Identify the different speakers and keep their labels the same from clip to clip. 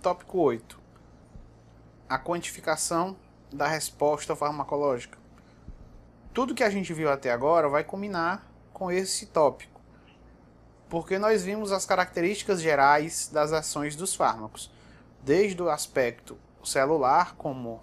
Speaker 1: Tópico 8. A quantificação da resposta farmacológica. Tudo que a gente viu até agora vai culminar com esse tópico, porque nós vimos as características gerais das ações dos fármacos, desde o aspecto celular, como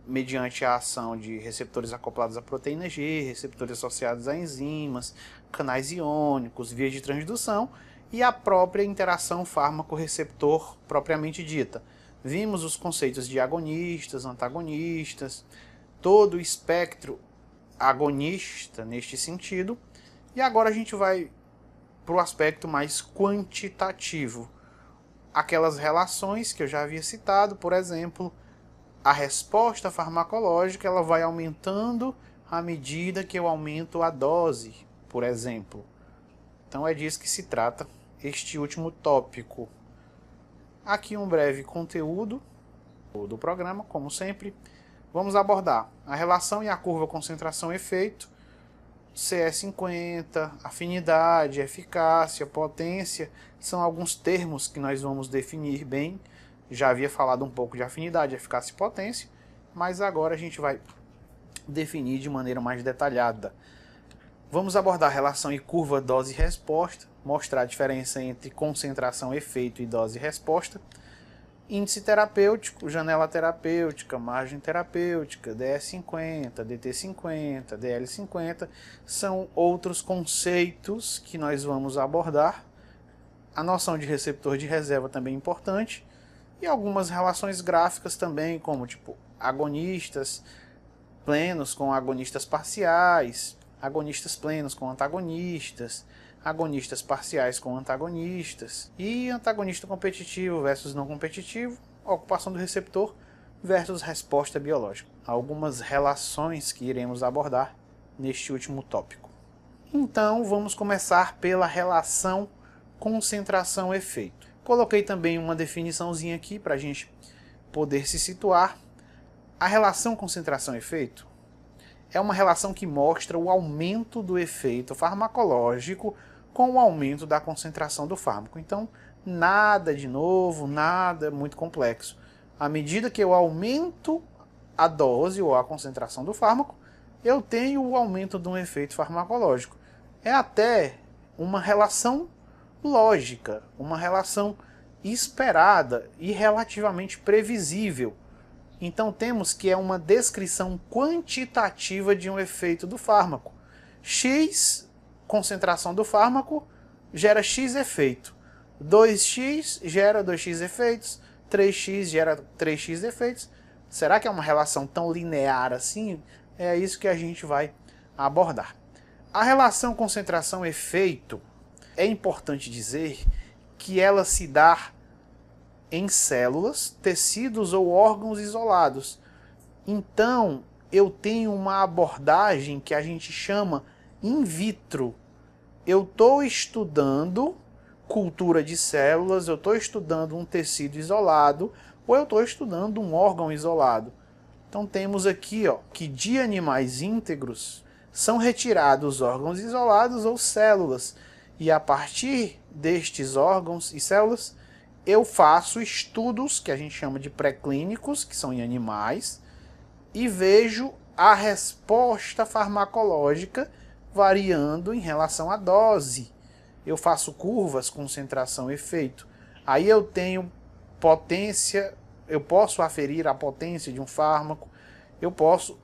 Speaker 1: mediante a ação de receptores acoplados à proteína G, receptores associados a enzimas, canais iônicos, vias de transdução, e a própria interação fármaco-receptor propriamente dita. Vimos os conceitos de agonistas, antagonistas, todo o espectro agonista neste sentido, e agora a gente vai para o aspecto mais quantitativo. Aquelas relações que eu já havia citado, por exemplo, a resposta farmacológica ela vai aumentando à medida que eu aumento a dose, por exemplo. Então é disso que se trata este último tópico. Aqui um breve conteúdo do programa, como sempre. Vamos abordar a relação e a curva concentração-efeito, CE50, afinidade, eficácia, potência, são alguns termos que nós vamos definir bem. Já havia falado um pouco de afinidade, eficácia e potência, mas agora a gente vai definir de maneira mais detalhada. Vamos abordar a relação e curva dose-resposta, mostrar a diferença entre concentração-efeito e dose-resposta, índice terapêutico, janela terapêutica, margem terapêutica, DS50, DT50, DL50, são outros conceitos que nós vamos abordar. A noção de receptor de reserva também é importante, e algumas relações gráficas também, como tipo agonistas plenos com agonistas parciais, agonistas plenos com antagonistas, agonistas parciais com antagonistas, e antagonista competitivo versus não competitivo, ocupação do receptor versus resposta biológica. Algumas relações que iremos abordar neste último tópico. Então vamos começar pela relação concentração-efeito. Coloquei também uma definiçãozinha aqui para a gente poder se situar. A relação concentração-efeito é uma relação que mostra o aumento do efeito farmacológico com o aumento da concentração do fármaco. Então, nada de novo, nada muito complexo. À medida que eu aumento a dose ou a concentração do fármaco, eu tenho o aumento de um efeito farmacológico. É até uma relação lógica, uma relação esperada e relativamente previsível. Então temos que é uma descrição quantitativa de um efeito do fármaco. X, concentração do fármaco, gera X efeito. 2x gera 2x efeitos, 3x gera 3x efeitos. Será que é uma relação tão linear assim? É isso que a gente vai abordar. A relação concentração-efeito, é importante dizer que ela se dá em células, tecidos ou órgãos isolados. Então, eu tenho uma abordagem que a gente chama in vitro. Eu estou estudando cultura de células, eu estou estudando um tecido isolado, ou eu estou estudando um órgão isolado. Então temos aqui que de animais íntegros são retirados órgãos isolados ou células, e a partir destes órgãos e células eu faço estudos que a gente chama de pré-clínicos, que são em animais, e vejo a resposta farmacológica variando em relação à dose. Eu faço curvas, concentração, efeito. Aí eu tenho potência, eu posso aferir a potência de um fármaco, eu posso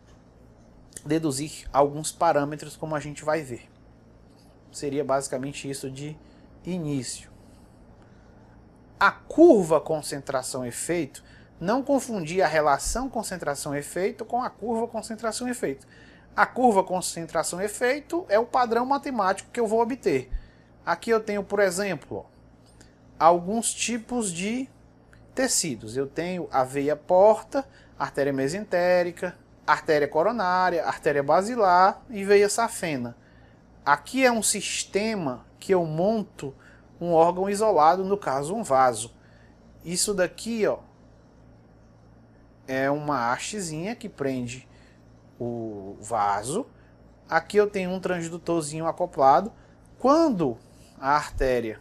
Speaker 1: deduzir alguns parâmetros, como a gente vai ver. Seria basicamente isso de início. A curva concentração-efeito, não confundir a relação concentração-efeito com a curva concentração-efeito. A curva concentração-efeito é o padrão matemático que eu vou obter. Aqui eu tenho, por exemplo, alguns tipos de tecidos. Eu tenho a veia porta, artéria mesentérica, artéria coronária, artéria basilar e veia safena. Aqui é um sistema que eu monto um órgão isolado, no caso um vaso. Isso daqui é uma hastezinha que prende o vaso. Aqui eu tenho um transdutorzinho acoplado. Quando a artéria,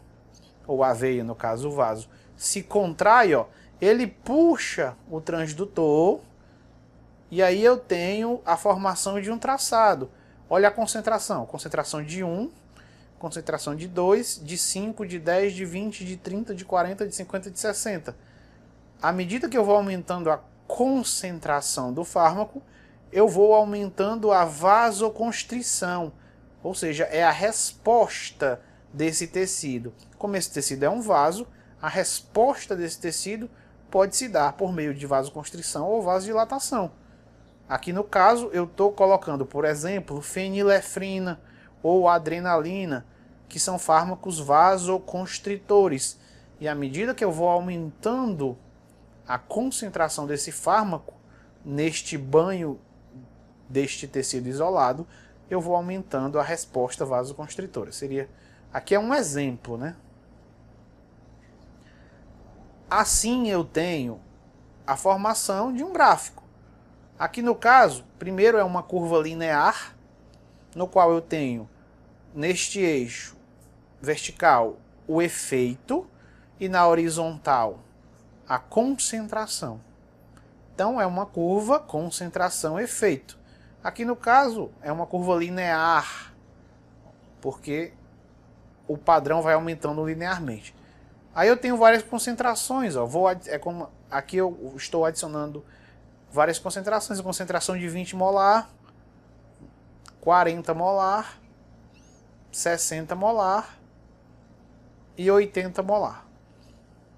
Speaker 1: ou a veia, no caso o vaso, se contrai, ele puxa o transdutor e aí eu tenho a formação de um traçado. Olha a concentração. Concentração de 1, concentração de 2, de 5, de 10, de 20, de 30, de 40, de 50, de 60. À medida que eu vou aumentando a concentração do fármaco, eu vou aumentando a vasoconstrição, ou seja, é a resposta desse tecido. Como esse tecido é um vaso, a resposta desse tecido pode se dar por meio de vasoconstrição ou vasodilatação. Aqui no caso eu estou colocando, por exemplo, fenilefrina ou adrenalina, que são fármacos vasoconstritores. E à medida que eu vou aumentando a concentração desse fármaco neste banho deste tecido isolado, eu vou aumentando a resposta vasoconstritora. Aqui é um exemplo, né? Assim eu tenho a formação de um gráfico. Aqui no caso, primeiro é uma curva linear, no qual eu tenho neste eixo vertical o efeito e na horizontal a concentração. Então é uma curva concentração-efeito. Aqui no caso é uma curva linear, porque o padrão vai aumentando linearmente. Aí eu tenho várias concentrações, ó. Aqui eu estou adicionando várias concentrações, a concentração de 20 molar, 40 molar, 60 molar e 80 molar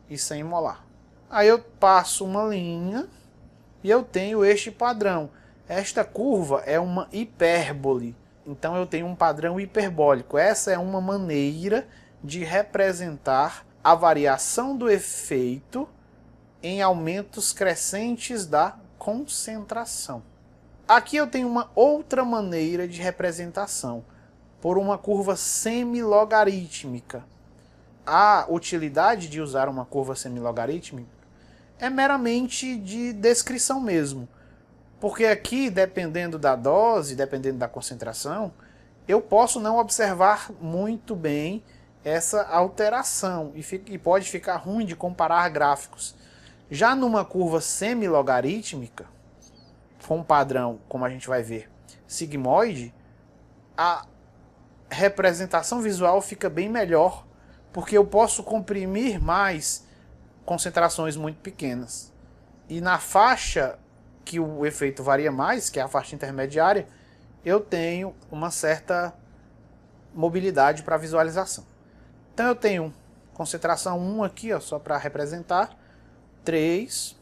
Speaker 1: e 100 molar. Aí eu passo uma linha e eu tenho este padrão. Esta curva é uma hipérbole, então eu tenho um padrão hiperbólico. Essa é uma maneira de representar a variação do efeito em aumentos crescentes da concentração. Aqui eu tenho uma outra maneira de representação, por uma curva semilogarítmica. A utilidade de usar uma curva semilogarítmica é meramente de descrição mesmo. Porque aqui, dependendo da dose, dependendo da concentração, eu posso não observar muito bem essa alteração e pode ficar ruim de comparar gráficos. Já numa curva semilogarítmica, com um padrão, como a gente vai ver, sigmoide, a representação visual fica bem melhor, porque eu posso comprimir mais concentrações muito pequenas. E na faixa que o efeito varia mais, que é a faixa intermediária, eu tenho uma certa mobilidade para visualização. Então eu tenho concentração 1 aqui, ó, só para representar, 3,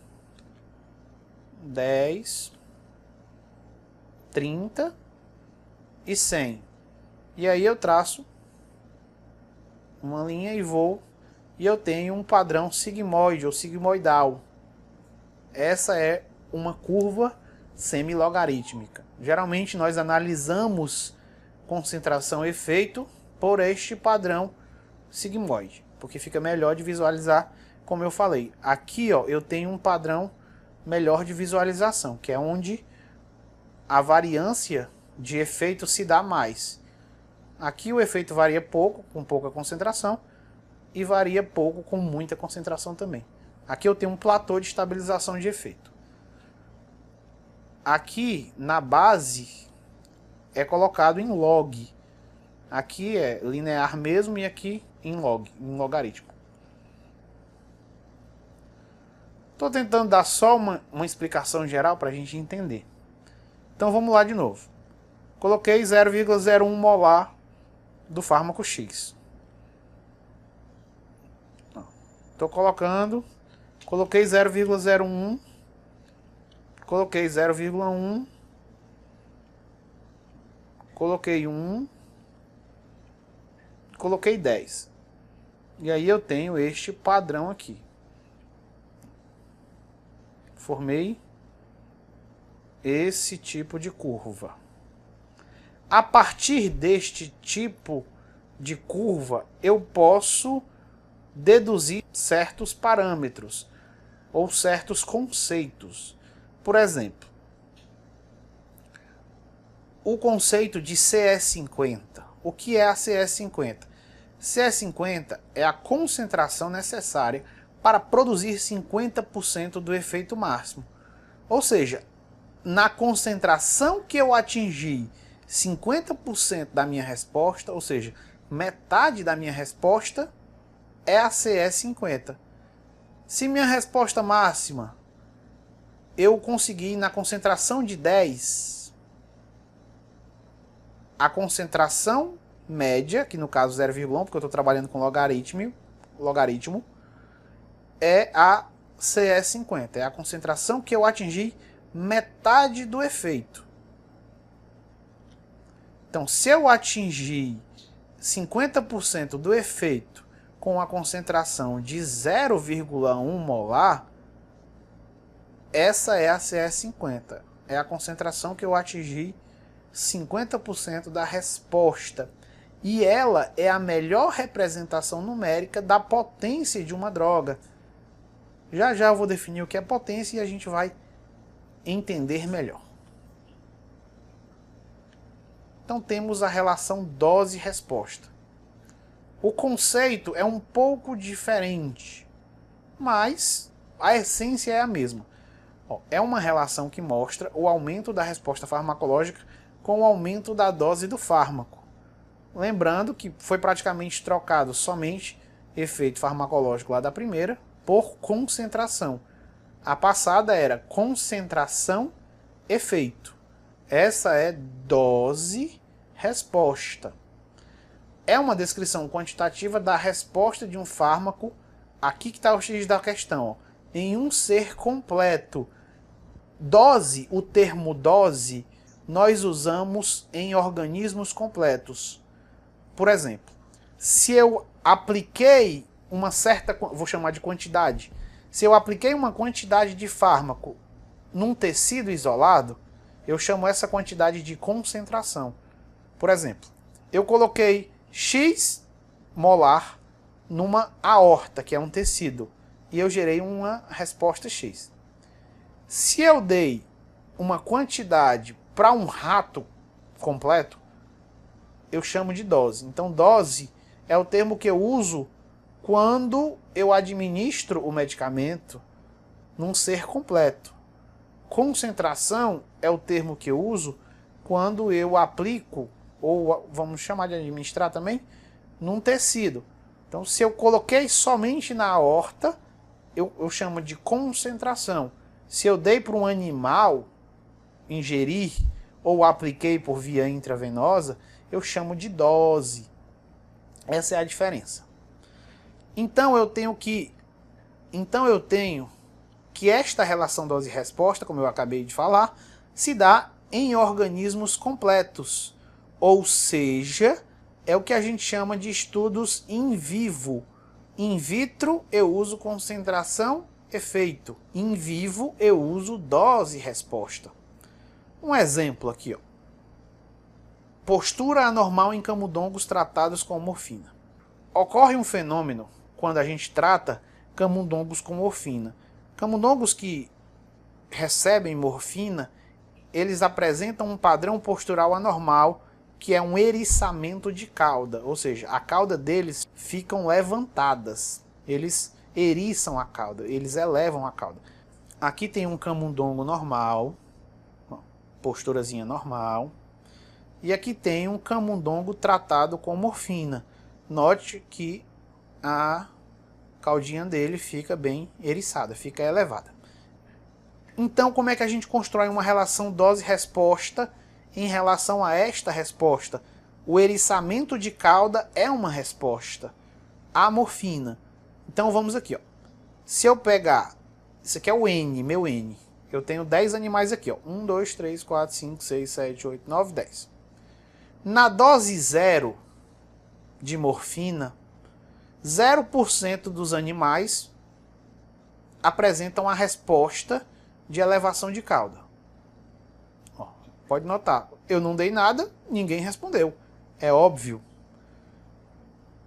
Speaker 1: 10, 30 e 100. E aí eu traço uma linha e vou, e eu tenho um padrão sigmoide ou sigmoidal. Essa é uma curva semilogarítmica. Geralmente nós analisamos concentração e efeito por este padrão sigmoide, porque fica melhor de visualizar, como eu falei. Aqui, ó, eu tenho um padrão melhor de visualização, que é onde a variância de efeito se dá mais. Aqui o efeito varia pouco, com pouca concentração, e varia pouco com muita concentração também. Aqui eu tenho um platô de estabilização de efeito. Aqui na base é colocado em log. Aqui é linear mesmo e aqui em log, em logaritmo. Estou tentando dar só uma explicação geral para a gente entender. Então vamos lá de novo. Coloquei 0,01 molar do fármaco X. Estou colocando, coloquei 0,01, coloquei 0,1, coloquei 1, coloquei 10. E aí eu tenho este padrão aqui. Formei esse tipo de curva. A partir deste tipo de curva, eu posso deduzir certos parâmetros ou certos conceitos. Por exemplo, o conceito de CE50. O que é a CE50? CE50 é a concentração necessária para produzir 50% do efeito máximo. Ou seja, na concentração que eu atingi 50% da minha resposta, ou seja, metade da minha resposta é a CE50. Se minha resposta máxima eu consegui na concentração de 10, a concentração média, que no caso 0,1, porque eu estou trabalhando com logaritmo, é a CE50, é a concentração que eu atingi metade do efeito. Então, se eu atingir 50% do efeito com a concentração de 0,1 molar, essa é a CE50. É a concentração que eu atingi 50% da resposta. E ela é a melhor representação numérica da potência de uma droga. Já já eu vou definir o que é potência e a gente vai entender melhor. Então temos a relação dose-resposta. O conceito é um pouco diferente, mas a essência é a mesma. É uma relação que mostra o aumento da resposta farmacológica com o aumento da dose do fármaco. Lembrando que foi praticamente trocado somente efeito farmacológico lá da primeira por concentração. A passada era concentração-efeito. Essa é dose-resposta. É uma descrição quantitativa da resposta de um fármaco, aqui que está o X da questão, em um ser completo. Dose, o termo dose, nós usamos em organismos completos. Por exemplo, se eu apliquei uma certa, vou chamar de quantidade, se eu apliquei uma quantidade de fármaco num tecido isolado, eu chamo essa quantidade de concentração. Por exemplo, eu coloquei X molar numa aorta, que é um tecido, e eu gerei uma resposta X. Se eu dei uma quantidade para um rato completo, eu chamo de dose. Então, dose é o termo que eu uso quando eu administro o medicamento num ser completo. Concentração é o termo que eu uso quando eu aplico, ou vamos chamar de administrar também, num tecido. Então, se eu coloquei somente na aorta, eu chamo de concentração. Se eu dei para um animal ingerir ou apliquei por via intravenosa, eu chamo de dose. Essa é a diferença. Então eu tenho que esta relação dose-resposta, como eu acabei de falar, se dá em organismos completos. Ou seja, é o que a gente chama de estudos in vivo. In vitro eu uso concentração, efeito. In vivo eu uso dose-resposta. Um exemplo aqui, ó. Postura anormal em camundongos tratados com morfina. Ocorre um fenômeno quando a gente trata camundongos com morfina. Camundongos que recebem morfina, eles apresentam um padrão postural anormal, que é um eriçamento de cauda, ou seja, a cauda deles ficam levantadas. Eles eriçam a cauda, eles elevam a cauda. Aqui tem um camundongo normal, posturazinha normal, e aqui tem um camundongo tratado com morfina. Note que a caudinha dele fica bem eriçada, fica elevada. Então, como é que a gente constrói uma relação dose-resposta em relação a esta resposta? O eriçamento de cauda é uma resposta à morfina. Então, vamos aqui, ó. Se eu pegar, isso aqui é o N, meu N. Eu tenho 10 animais aqui, ó. 1, 2, 3, 4, 5, 6, 7, 8, 9, 10. Na dose 0 de morfina, 0% dos animais apresentam a resposta de elevação de cauda. Ó, pode notar, eu não dei nada, ninguém respondeu. É óbvio.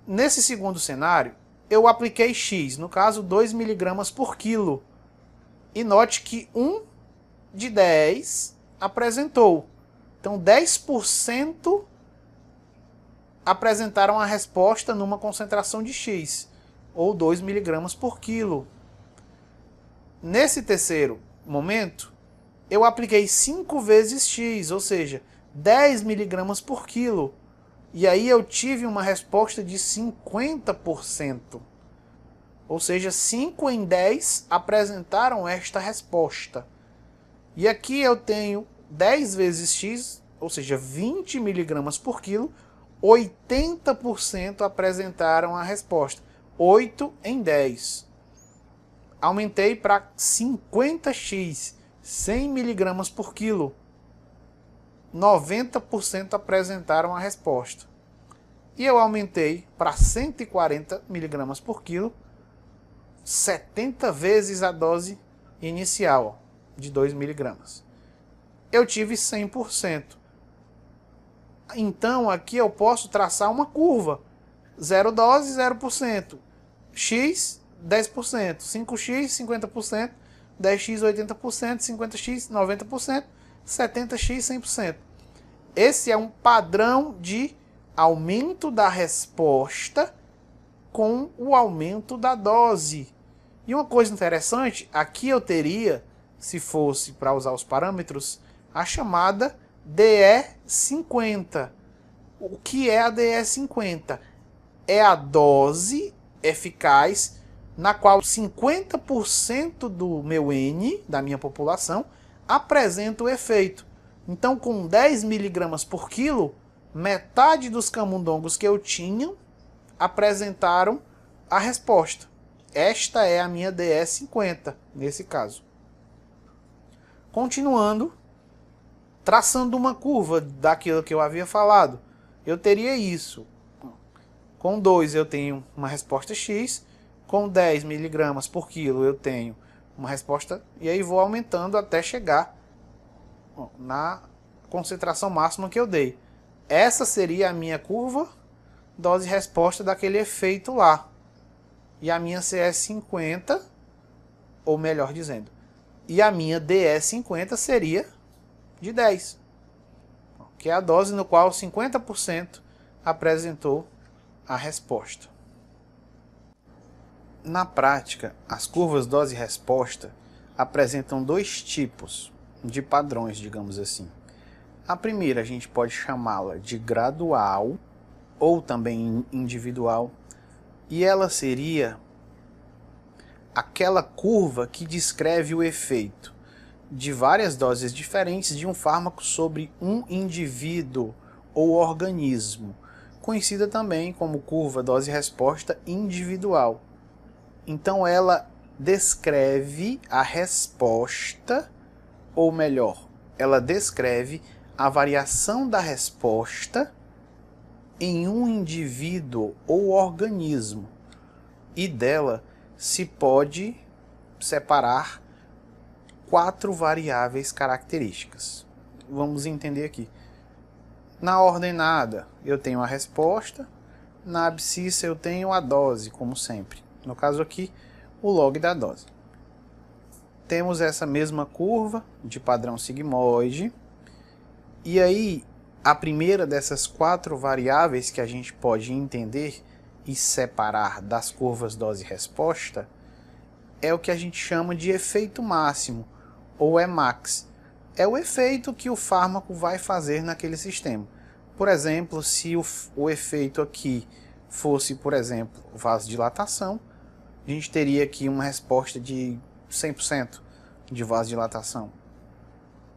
Speaker 1: Nesse segundo cenário, eu apliquei X, no caso 2 mg por quilo. E note que 1 de 10 apresentou. Então 10% apresentaram a resposta numa concentração de X. ou 2 miligramas por quilo. Nesse terceiro momento, eu apliquei 5 vezes X, ou seja, 10 miligramas por quilo. E aí eu tive uma resposta de 50%. Ou seja, 5 em 10 apresentaram esta resposta. E aqui eu tenho 10 vezes X, ou seja, 20 miligramas por quilo, 80% apresentaram a resposta. 8 em 10. Aumentei para 50x, 100 miligramas por quilo. 90% apresentaram a resposta. E eu aumentei para 140 miligramas por quilo, 70 vezes a dose inicial de 2 miligramas. Eu tive 100%. Então aqui eu posso traçar uma curva. 0 dose, 0%. X, 10%. 5x, 50%. 10x, 80%. 50x, 90%. 70x, 100%. Esse é um padrão de aumento da resposta com o aumento da dose. E uma coisa interessante, aqui eu teria, se fosse para usar os parâmetros, a chamada DE50. O que é a DE50? É a dose eficaz na qual 50% do meu N, da minha população, apresenta o efeito. Então, com 10 miligramas por quilo, metade dos camundongos que eu tinha apresentaram a resposta. Esta é a minha DE50, nesse caso. Continuando, traçando uma curva daquilo que eu havia falado, eu teria isso. Com 2 eu tenho uma resposta X, com 10 miligramas por quilo eu tenho uma resposta, e aí vou aumentando até chegar na concentração máxima que eu dei. Essa seria a minha curva dose-resposta daquele efeito lá. E a minha CS50, ou melhor dizendo, e a minha DE50 seria de 10, que é a dose no qual 50% apresentou a resposta. Na prática, as curvas dose-resposta apresentam dois tipos de padrões, digamos assim. A primeira a gente pode chamá-la de gradual ou também individual, e ela seria aquela curva que descreve o efeito de várias doses diferentes de um fármaco sobre um indivíduo ou organismo, conhecida também como curva dose-resposta individual. Então ela descreve a resposta, ou melhor, ela descreve a variação da resposta em um indivíduo ou organismo, e dela se pode separar 4 variáveis características. Vamos entender aqui. Na ordenada eu tenho a resposta, na abscissa eu tenho a dose, como sempre. No caso aqui, o log da dose. Temos essa mesma curva de padrão sigmoide, e aí a primeira dessas 4 variáveis que a gente pode entender e separar das curvas dose-resposta é o que a gente chama de efeito máximo, ou Emax. É o efeito que o fármaco vai fazer naquele sistema. Por exemplo, se o efeito aqui fosse, por exemplo, vasodilatação, a gente teria aqui uma resposta de 100% de vasodilatação.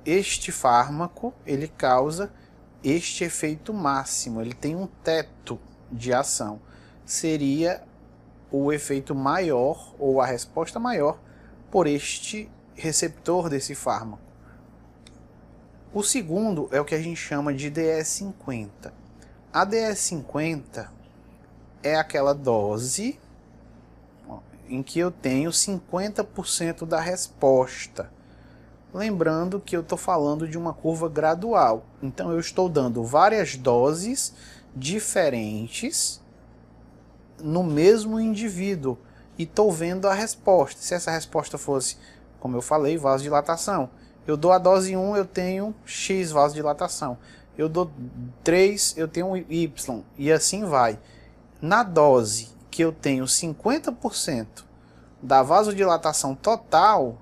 Speaker 1: Este fármaco, ele causa este efeito máximo, ele tem um teto de ação. Seria o efeito maior, ou a resposta maior, por este receptor desse fármaco. O segundo é o que a gente chama de DE50. A DE50 é aquela dose em que eu tenho 50% da resposta. Lembrando que eu estou falando de uma curva gradual. Então eu estou dando várias doses diferentes no mesmo indivíduo e estou vendo a resposta. Se essa resposta fosse, como eu falei, vasodilatação, eu dou a dose 1, eu tenho X vasodilatação. Eu dou 3, eu tenho Y, e assim vai. Na dose que eu tenho 50% da vasodilatação total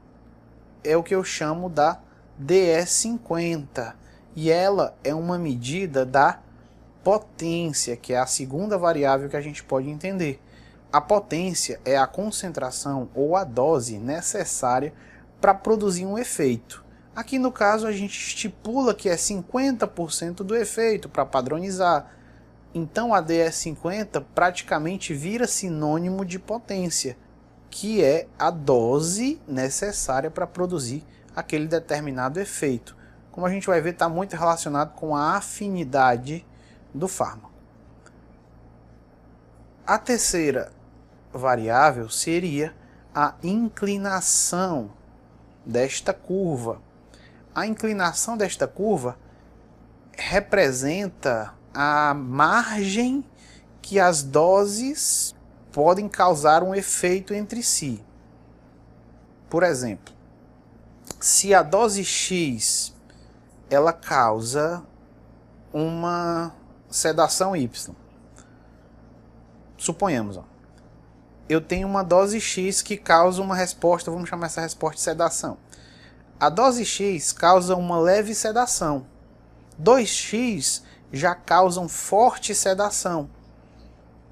Speaker 1: é o que eu chamo da DS50. E ela é uma medida da potência, que é a segunda variável que a gente pode entender. A potência é a concentração ou a dose necessária para produzir um efeito. Aqui no caso a gente estipula que é 50% do efeito para padronizar. Então a DS50 praticamente vira sinônimo de potência, que é a dose necessária para produzir aquele determinado efeito. Como a gente vai ver, está muito relacionado com a afinidade do fármaco. A terceira variável seria a inclinação desta curva. A inclinação desta curva representa a margem que as doses podem causar um efeito entre si. Por exemplo, se a dose X ela causa uma sedação Y. Suponhamos, eu tenho uma dose X que causa uma resposta, vamos chamar essa resposta de sedação. A dose X causa uma leve sedação. 2x já causa forte sedação.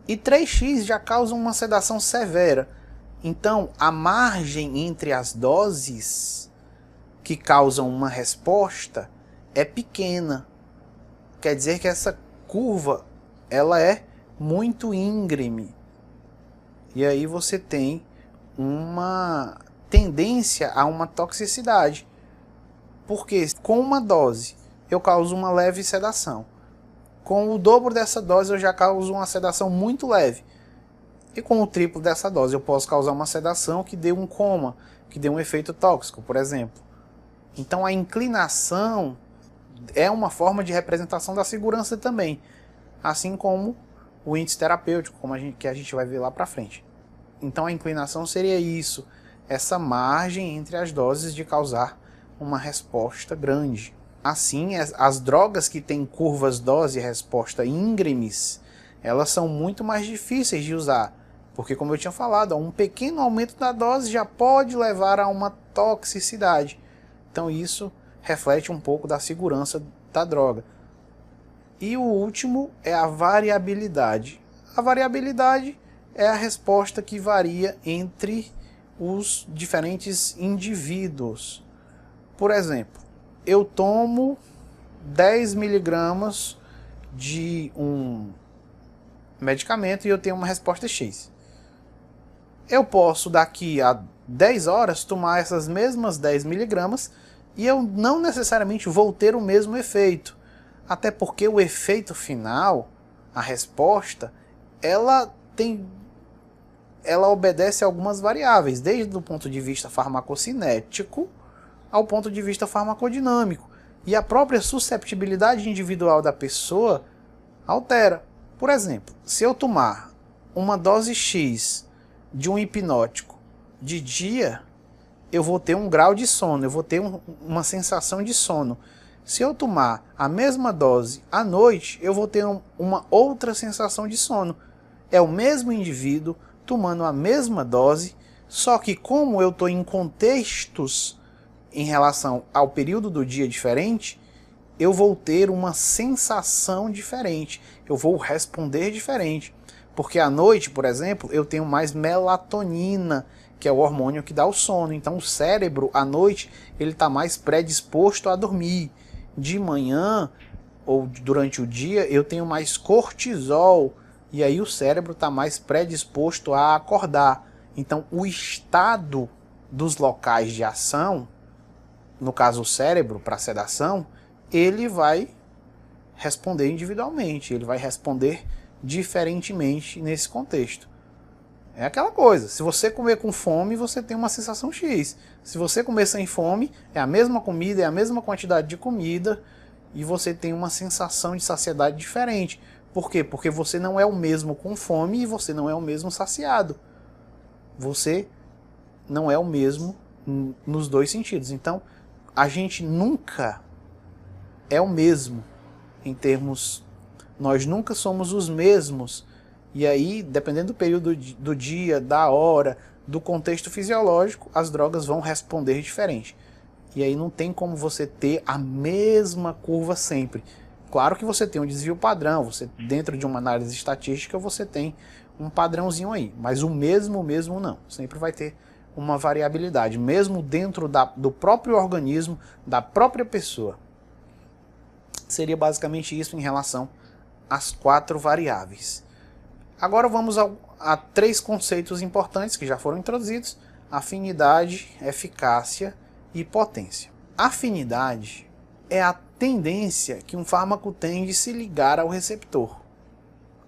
Speaker 1: E 3x já causa uma sedação severa. Então, a margem entre as doses que causam uma resposta é pequena. Quer dizer que essa curva ela é muito íngreme. E aí você tem uma tendência a uma toxicidade. Porque com uma dose eu causo uma leve sedação. Com o dobro dessa dose eu já causo uma sedação muito leve. E com o triplo dessa dose eu posso causar uma sedação que dê um coma, que dê um efeito tóxico, por exemplo. Então a inclinação é uma forma de representação da segurança também, assim como o índice terapêutico, que a gente vai ver lá para frente. Então a inclinação seria isso, essa margem entre as doses de causar uma resposta grande. Assim, as drogas que têm curvas dose e resposta íngremes, elas são muito mais difíceis de usar, porque como eu tinha falado, um pequeno aumento da dose já pode levar a uma toxicidade. Então isso reflete um pouco da segurança da droga. E o último é a variabilidade. A variabilidade é a resposta que varia entre os diferentes indivíduos. Por exemplo, eu tomo 10 miligramas de um medicamento e eu tenho uma resposta X. Eu posso daqui a 10 horas tomar essas mesmas 10 miligramas e eu não necessariamente vou ter o mesmo efeito. Até porque o efeito final, a resposta, ela obedece a algumas variáveis, desde o ponto de vista farmacocinético ao ponto de vista farmacodinâmico. E a própria susceptibilidade individual da pessoa altera. Por exemplo, se eu tomar uma dose X de um hipnótico de dia, eu vou ter um grau de sono, eu vou ter uma sensação de sono. Se eu tomar a mesma dose à noite, eu vou ter uma outra sensação de sono. É o mesmo indivíduo tomando a mesma dose, só que como eu estou em contextos em relação ao período do dia diferente, eu vou ter uma sensação diferente, eu vou responder diferente. Porque à noite, por exemplo, eu tenho mais melatonina, que é o hormônio que dá o sono. Então o cérebro, à noite, ele está mais predisposto a dormir. De manhã, ou durante o dia, eu tenho mais cortisol, e aí o cérebro está mais predisposto a acordar. Então o estado dos locais de ação, no caso o cérebro, para sedação, ele vai responder individualmente, ele vai responder diferentemente nesse contexto. É aquela coisa, se você comer com fome, você tem uma sensação X. Se você comer sem fome, é a mesma comida, é a mesma quantidade de comida, e você tem uma sensação de saciedade diferente. Por quê? Porque você não é o mesmo com fome e você não é o mesmo saciado. Você não é o mesmo nos dois sentidos. Então, a gente nunca é o mesmo em termos... Nós nunca somos os mesmos E aí, dependendo do período do dia, da hora, do contexto fisiológico, as drogas vão responder diferente. E aí não tem como você ter a mesma curva sempre. Claro que você tem um desvio padrão, você dentro de uma análise estatística você tem um padrãozinho aí, mas o mesmo não. Sempre vai ter uma variabilidade, mesmo dentro do próprio organismo, da própria pessoa. Seria basicamente isso em relação às 4 variáveis. Agora vamos a 3 conceitos importantes que já foram introduzidos: afinidade, eficácia e potência. Afinidade é a tendência que um fármaco tem de se ligar ao receptor.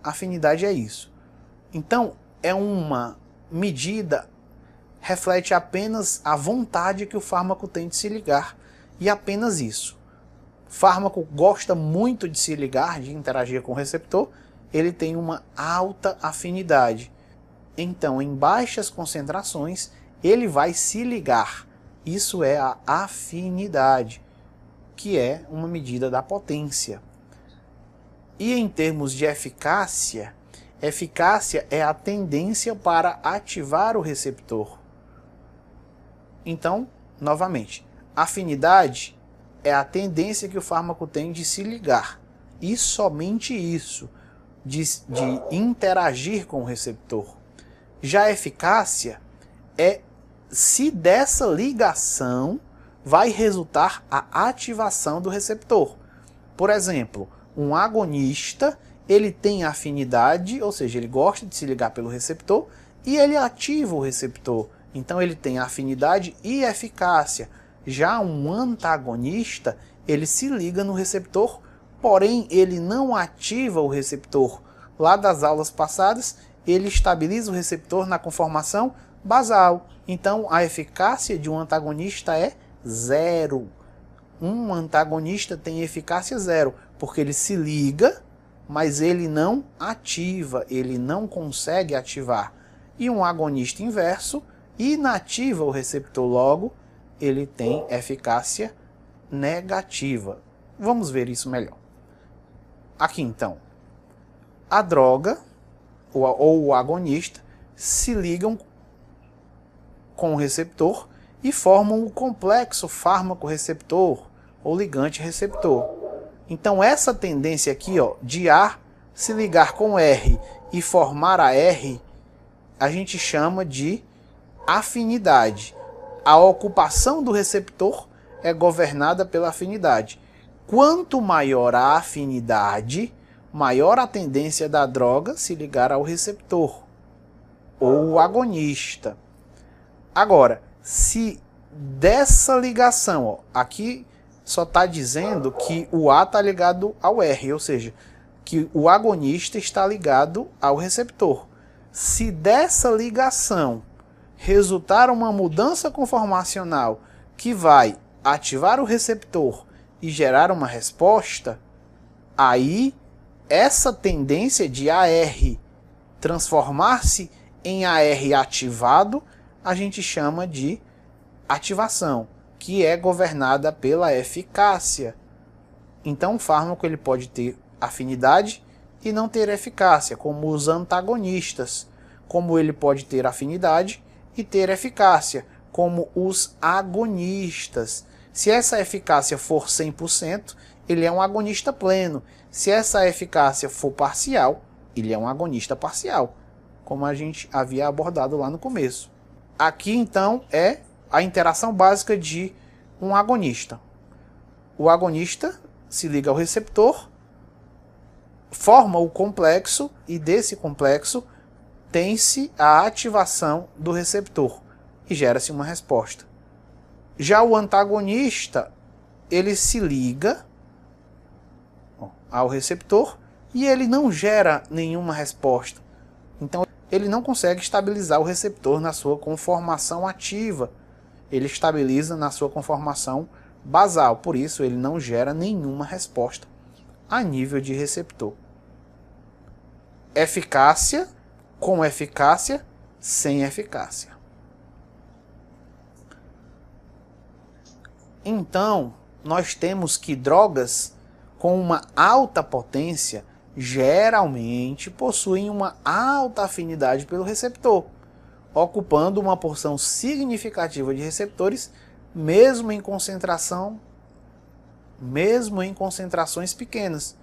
Speaker 1: Afinidade é isso. Então, é uma medida, reflete apenas a vontade que o fármaco tem de se ligar, e apenas isso. O fármaco gosta muito de se ligar, de interagir com o receptor, ele tem uma alta afinidade. Então, em baixas concentrações, ele vai se ligar. Isso é a afinidade, que é uma medida da potência. E em termos de eficácia, eficácia é a tendência para ativar o receptor. Então, novamente, afinidade é a tendência que o fármaco tem de se ligar. E somente isso, de interagir com o receptor. Já a eficácia é se dessa ligação vai resultar a ativação do receptor. Por exemplo, um agonista, ele tem afinidade, ou seja, ele gosta de se ligar pelo receptor e ele ativa o receptor. Então ele tem afinidade e eficácia. Já um antagonista, ele se liga no receptor, porém ele não ativa o receptor. Lá das aulas passadas, ele estabiliza o receptor na conformação basal. Então a eficácia de um antagonista é 0. Um antagonista tem eficácia 0, porque ele se liga, mas ele não ativa, ele não consegue ativar. E um agonista inverso inativa o receptor, logo ele tem eficácia negativa. Vamos ver isso melhor. Aqui então, a droga ou o agonista se ligam com o receptor e formam o complexo fármaco-receptor ou ligante-receptor. Então essa tendência aqui, de A se ligar com R e formar a R, a gente chama de afinidade. A ocupação do receptor é governada pela afinidade. Quanto maior a afinidade, maior a tendência da droga se ligar ao receptor ou agonista. Agora, se dessa ligação, aqui só está dizendo que o A está ligado ao R, ou seja, que o agonista está ligado ao receptor. Se dessa ligação resultar uma mudança conformacional que vai ativar o receptor e gerar uma resposta, aí essa tendência de AR transformar-se em AR ativado, a gente chama de ativação, que é governada pela eficácia. Então o fármaco ele pode ter afinidade e não ter eficácia, como os antagonistas, como ele pode ter afinidade e ter eficácia, como os agonistas. Se essa eficácia for 100%, ele é um agonista pleno. Se essa eficácia for parcial, ele é um agonista parcial, como a gente havia abordado lá no começo. Aqui então é a interação básica de um agonista. O agonista se liga ao receptor, forma o complexo e desse complexo tem-se a ativação do receptor e gera-se uma resposta. Já o antagonista, ele se liga ao receptor e ele não gera nenhuma resposta. Então ele não consegue estabilizar o receptor na sua conformação ativa. Ele estabiliza na sua conformação basal, por isso ele não gera nenhuma resposta a nível de receptor. Eficácia com eficácia, sem eficácia. Então, nós temos que drogas com uma alta potência geralmente possuem uma alta afinidade pelo receptor, ocupando uma porção significativa de receptores, mesmo em concentrações pequenas.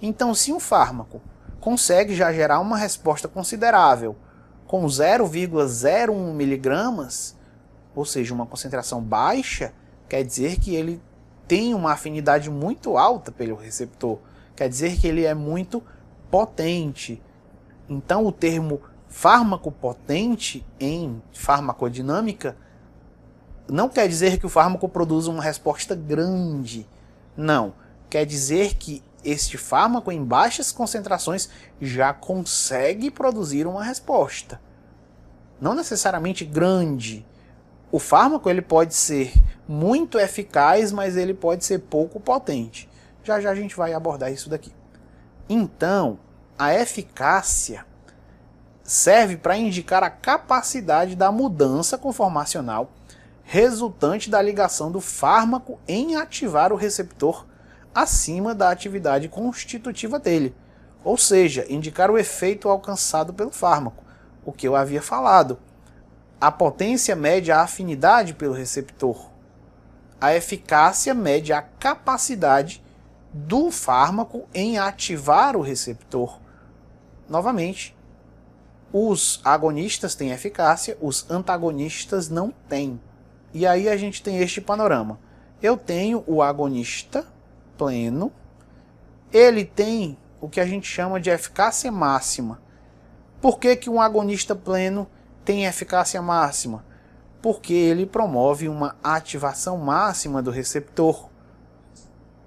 Speaker 1: Então, se um fármaco consegue já gerar uma resposta considerável com 0,01 miligramas, ou seja, uma concentração baixa, quer dizer que ele tem uma afinidade muito alta pelo receptor, quer dizer que ele é muito potente. Então, o termo fármaco potente em farmacodinâmica não quer dizer que o fármaco produza uma resposta grande. Não. Quer dizer que este fármaco em baixas concentrações já consegue produzir uma resposta. Não necessariamente grande. O fármaco ele pode ser muito eficaz, mas ele pode ser pouco potente. Já já a gente vai abordar isso daqui. Então, a eficácia serve para indicar a capacidade da mudança conformacional resultante da ligação do fármaco em ativar o receptor acima da atividade constitutiva dele, ou seja, indicar o efeito alcançado pelo fármaco, o que eu havia falado. A potência mede a afinidade pelo receptor. A eficácia mede a capacidade do fármaco em ativar o receptor. Novamente, os agonistas têm eficácia, os antagonistas não têm. E aí a gente tem este panorama. Eu tenho o agonista pleno, ele tem o que a gente chama de eficácia máxima. Por que que um agonista pleno tem eficácia máxima? Porque ele promove uma ativação máxima do receptor.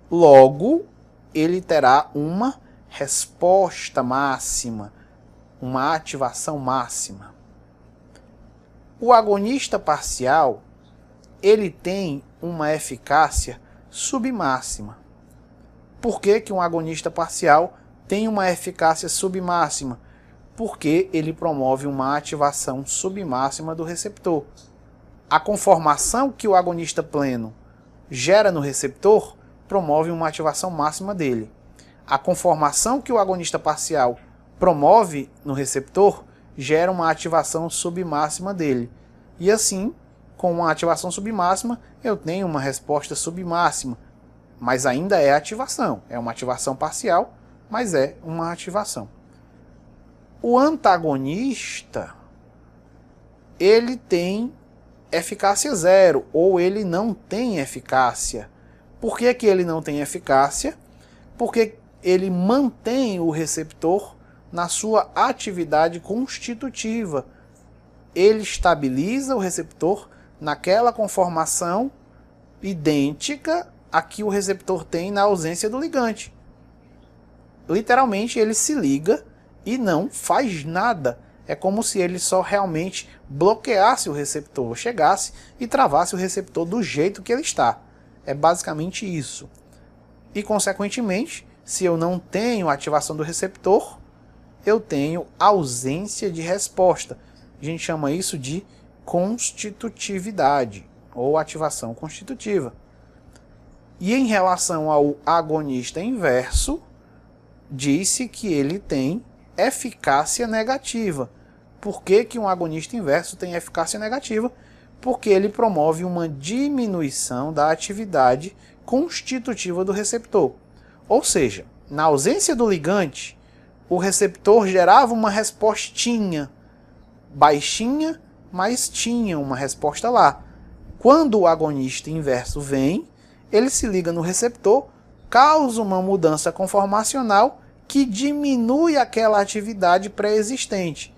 Speaker 1: Logo, ele terá uma resposta máxima, uma ativação máxima. O agonista parcial, ele tem uma eficácia submáxima. Por que que um agonista parcial tem uma eficácia submáxima? Porque ele promove uma ativação submáxima do receptor. A conformação que o agonista pleno gera no receptor promove uma ativação máxima dele. A conformação que o agonista parcial promove no receptor gera uma ativação submáxima dele. E assim, com uma ativação submáxima, eu tenho uma resposta submáxima, mas ainda é ativação. É uma ativação parcial, mas é uma ativação. O antagonista, ele tem eficácia zero, ou ele não tem eficácia. Por que que ele não tem eficácia? Porque ele mantém o receptor na sua atividade constitutiva. Ele estabiliza o receptor naquela conformação idêntica a que o receptor tem na ausência do ligante. Literalmente, ele se liga e não faz nada. É como se ele só realmente bloqueasse o receptor, chegasse e travasse o receptor do jeito que ele está. É basicamente isso. E, consequentemente, se eu não tenho ativação do receptor, eu tenho ausência de resposta. A gente chama isso de constitutividade, ou ativação constitutiva. E em relação ao agonista inverso, disse que ele tem eficácia negativa. Por que que um agonista inverso tem eficácia negativa? Porque ele promove uma diminuição da atividade constitutiva do receptor. Ou seja, na ausência do ligante, o receptor gerava uma respostinha baixinha, mas tinha uma resposta lá. Quando o agonista inverso vem, ele se liga no receptor, causa uma mudança conformacional que diminui aquela atividade pré-existente.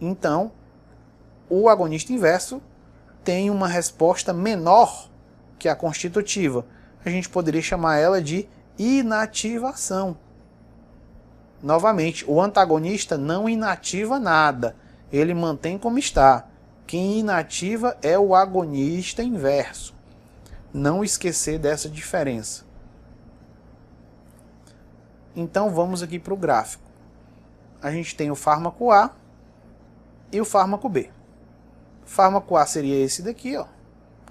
Speaker 1: Então, o agonista inverso tem uma resposta menor que a constitutiva. A gente poderia chamar ela de inativação. Novamente, o antagonista não inativa nada, ele mantém como está. Quem inativa é o agonista inverso. Não esquecer dessa diferença. Então vamos aqui para o gráfico. A gente tem o fármaco A e o fármaco B. O fármaco A seria esse daqui, ó,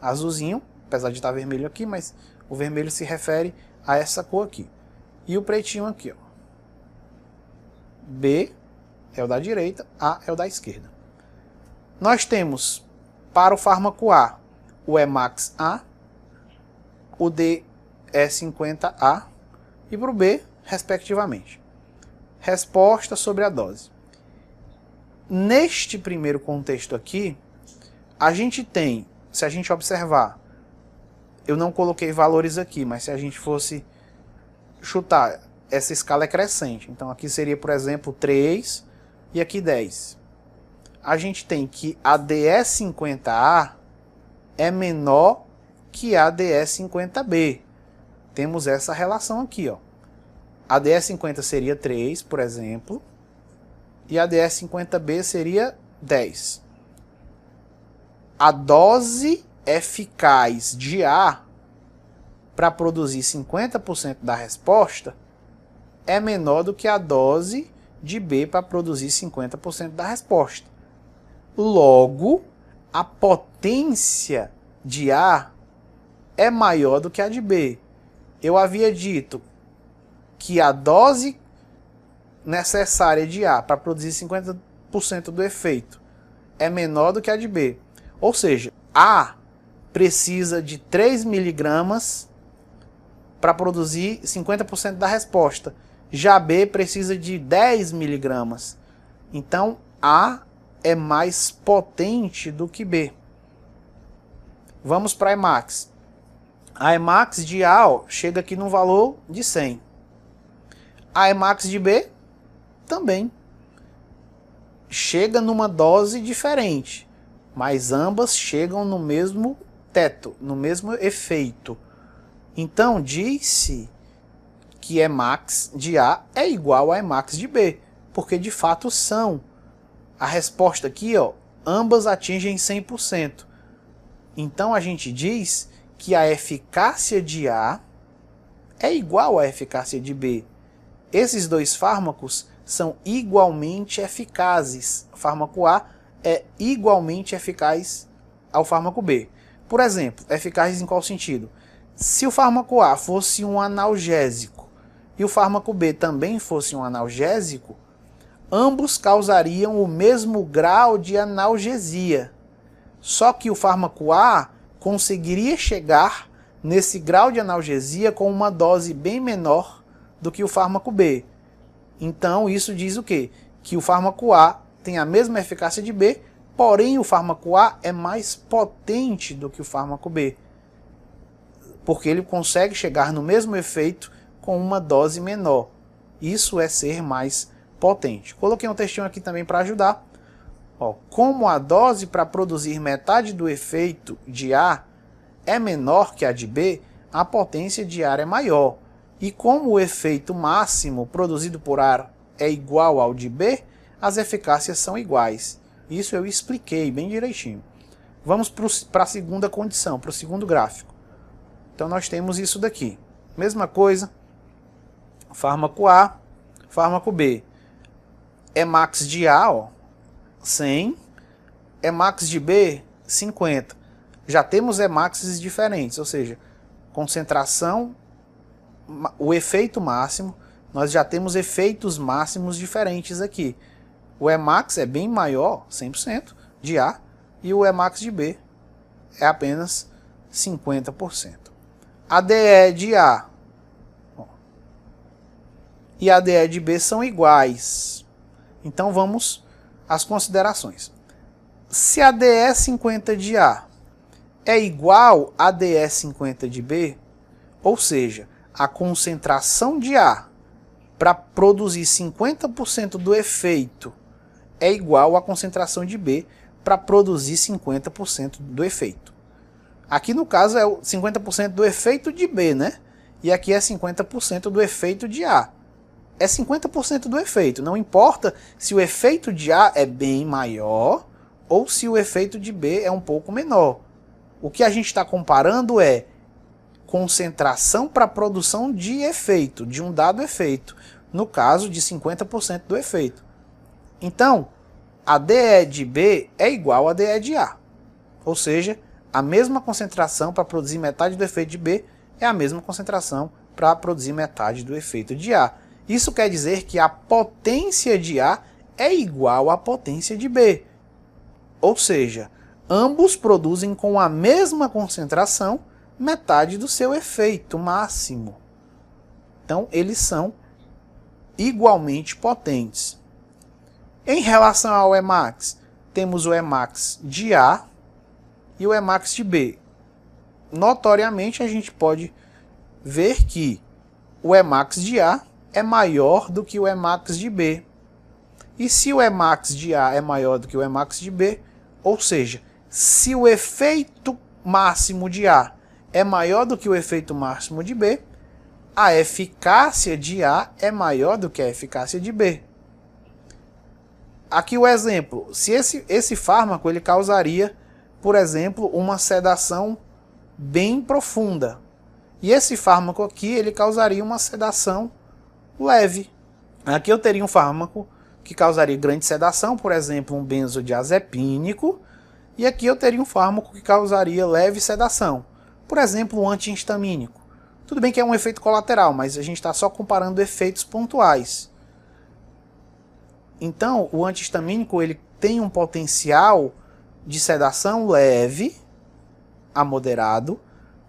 Speaker 1: azulzinho, apesar de estar vermelho aqui, mas o vermelho se refere a essa cor aqui. e o pretinho aqui, ó. B é o da direita, A é o da esquerda. Nós temos para o fármaco A o Emax A, o DE50A e para o B, respectivamente. Resposta sobre a dose. Neste primeiro contexto aqui, a gente tem, se a gente observar, eu não coloquei valores aqui, mas se a gente fosse chutar, essa escala é crescente. Então aqui seria, por exemplo, 3 e aqui 10. A gente tem que a DE50A é menor que a DE50B. Temos essa relação aqui, ó. A DE50 seria 3, por exemplo, e a DE50B seria 10. A dose eficaz de A para produzir 50% da resposta é menor do que a dose de B para produzir 50% da resposta. Logo, a potência de A é maior do que a de B. Eu havia dito que a dose necessária de A para produzir 50% do efeito é menor do que a de B. Ou seja, A precisa de 3 miligramas para produzir 50% da resposta. Já B precisa de 10 miligramas. Então, A é mais potente do que B. Vamos para a Emax. A Emax de A chega aqui no valor de 100. A Emax de B também chega numa dose diferente, mas ambas chegam no mesmo teto, no mesmo efeito. Então diz-se que Emax de A é igual a Emax de B, porque de fato são. A resposta aqui, ó, ambas atingem 100%. Então a gente diz que a eficácia de A é igual à eficácia de B. Esses dois fármacos são igualmente eficazes. O fármaco A é igualmente eficaz ao fármaco B. Por exemplo, eficaz em qual sentido? Se o fármaco A fosse um analgésico e o fármaco B também fosse um analgésico, ambos causariam o mesmo grau de analgesia. Só que o fármaco A conseguiria chegar nesse grau de analgesia com uma dose bem menor do que o fármaco B. Então isso diz o quê? Que o fármaco A tem a mesma eficácia de B, porém o fármaco A é mais potente do que o fármaco B, porque ele consegue chegar no mesmo efeito com uma dose menor. Isso é ser mais potente. Coloquei um textinho aqui também para ajudar. Ó, como a dose para produzir metade do efeito de A é menor que a de B, a potência de A é maior. E como o efeito máximo produzido por A é igual ao de B, as eficácias são iguais. Isso eu expliquei bem direitinho. Vamos para a segunda condição, para o segundo gráfico. Então nós temos isso daqui. Mesma coisa, fármaco A, fármaco B. Emax de A, ó, 100, Emax de B, 50. Já temos Emaxes diferentes, ou seja, concentração, o efeito máximo, nós já temos efeitos máximos diferentes aqui. O Emax é bem maior, 100% de A, e o Emax de B é apenas 50%. A DE de A e a DE de B são iguais. Então vamos às considerações. Se a DE50 de A é igual a DE50 de B, ou seja, a concentração de A para produzir 50% do efeito é igual à concentração de B para produzir 50% do efeito. Aqui no caso é o 50% do efeito de B, né? E aqui é 50% do efeito de A. É 50% do efeito, não importa se o efeito de A é bem maior ou se o efeito de B é um pouco menor. O que a gente está comparando é concentração para produção de efeito, de um dado efeito, no caso de 50% do efeito. Então, a DE de B é igual a DE de A, ou seja, a mesma concentração para produzir metade do efeito de B é a mesma concentração para produzir metade do efeito de A. Isso quer dizer que a potência de A é igual à potência de B. Ou seja, ambos produzem com a mesma concentração metade do seu efeito máximo. Então, eles são igualmente potentes. Em relação ao Emax, temos o Emax de A e o Emax de B. Notoriamente, a gente pode ver que o Emax de A é maior do que o Emax de B. E se o Emax de A é maior do que o Emax de B, ou seja, se o efeito máximo de A é maior do que o efeito máximo de B, a eficácia de A é maior do que a eficácia de B. Aqui o exemplo, se esse fármaco ele causaria, por exemplo, uma sedação bem profunda. E esse fármaco aqui ele causaria uma sedação leve. Aqui eu teria um fármaco que causaria grande sedação, por exemplo, um benzodiazepínico, e aqui eu teria um fármaco que causaria leve sedação, por exemplo, um antihistamínico. Tudo bem que é um efeito colateral, mas a gente está só comparando efeitos pontuais. Então, o antihistamínico ele tem um potencial de sedação leve a moderado,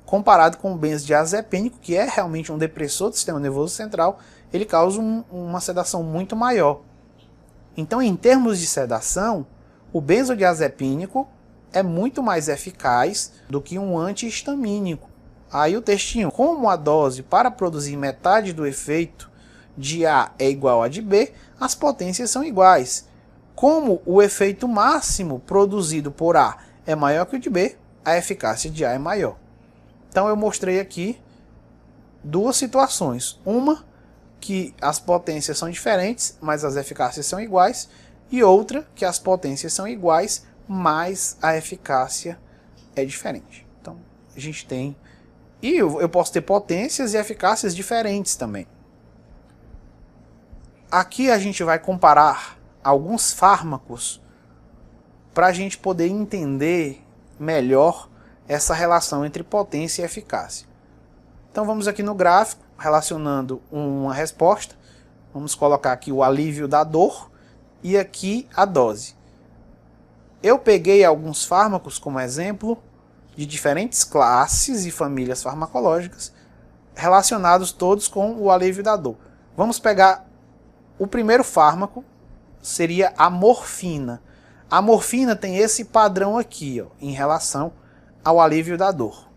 Speaker 1: comparado com o benzodiazepínico, que é realmente um depressor do sistema nervoso central, ele causa uma sedação muito maior. Então, em termos de sedação, o benzodiazepínico é muito mais eficaz do que um antihistamínico. Aí o textinho, como a dose para produzir metade do efeito de A é igual a de B, as potências são iguais. Como o efeito máximo produzido por A é maior que o de B, a eficácia de A é maior. Então eu mostrei aqui duas situações. Uma que as potências são diferentes, mas as eficácias são iguais. E outra que as potências são iguais, mas a eficácia é diferente. Então a gente tem... E eu posso ter potências e eficácias diferentes também. Aqui a gente vai comparar alguns fármacos para a gente poder entender melhor essa relação entre potência e eficácia. Então vamos aqui no gráfico, relacionando uma resposta. Vamos colocar aqui o alívio da dor e aqui a dose. Eu peguei alguns fármacos como exemplo de diferentes classes e famílias farmacológicas relacionados todos com o alívio da dor. Vamos pegar o primeiro fármaco, seria a morfina. A morfina tem esse padrão aqui, ó, em relação ao alívio da dor.